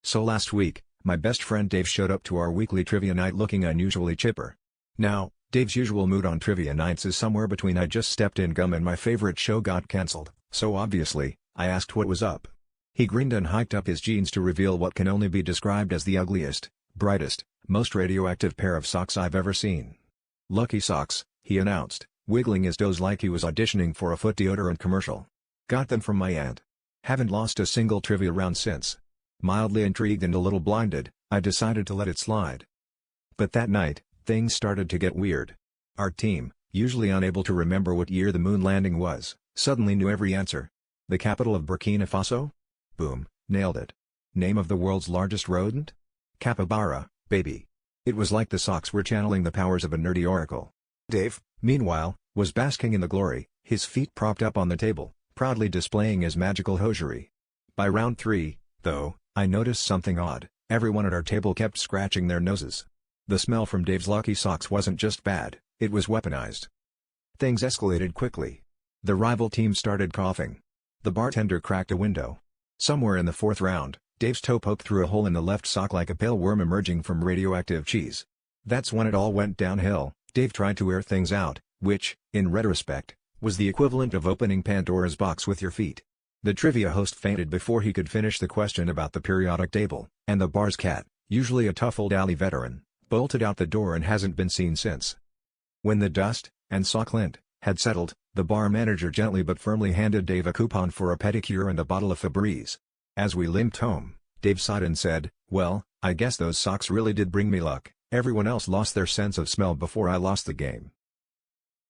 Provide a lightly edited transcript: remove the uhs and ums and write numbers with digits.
So last week, my best friend Dave showed up to our weekly trivia night looking unusually chipper. Now, Dave's usual mood on trivia nights is somewhere between I just stepped in gum and my favorite show got cancelled, so obviously, I asked what was up. He grinned and hiked up his jeans to reveal what can only be described as the ugliest, brightest, most radioactive pair of socks I've ever seen. Lucky Socks, he announced, wiggling his toes like he was auditioning for a foot deodorant commercial. Got them from my aunt. Haven't lost a single trivia round since. Mildly intrigued and a little blinded, I decided to let it slide. But that night, things started to get weird. Our team, usually unable to remember what year the moon landing was, suddenly knew every answer. The capital of Burkina Faso? Boom, nailed it. Name of the world's largest rodent? Capybara, baby. It was like the socks were channeling the powers of a nerdy oracle. Dave, meanwhile, was basking in the glory, his feet propped up on the table, proudly displaying his magical hosiery. By round 3, though, I noticed something odd. Everyone at our table kept scratching their noses. The smell from Dave's Lucky Socks wasn't just bad, it was weaponized. Things escalated quickly. The rival team started coughing. The bartender cracked a window. Somewhere in the 4th round, Dave's toe poked through a hole in the left sock like a pale worm emerging from radioactive cheese. That's when it all went downhill. Dave tried to air things out, which, in retrospect, was the equivalent of opening Pandora's box with your feet. The trivia host fainted before he could finish the question about the periodic table, and the bar's cat, usually a tough old alley veteran, bolted out the door and hasn't been seen since. When the dust, and sock lint, had settled, the bar manager gently but firmly handed Dave a coupon for a pedicure and a bottle of Febreze. As we limped home, Dave sighed and said, "Well, I guess those socks really did bring me luck. Everyone else lost their sense of smell before I lost the game."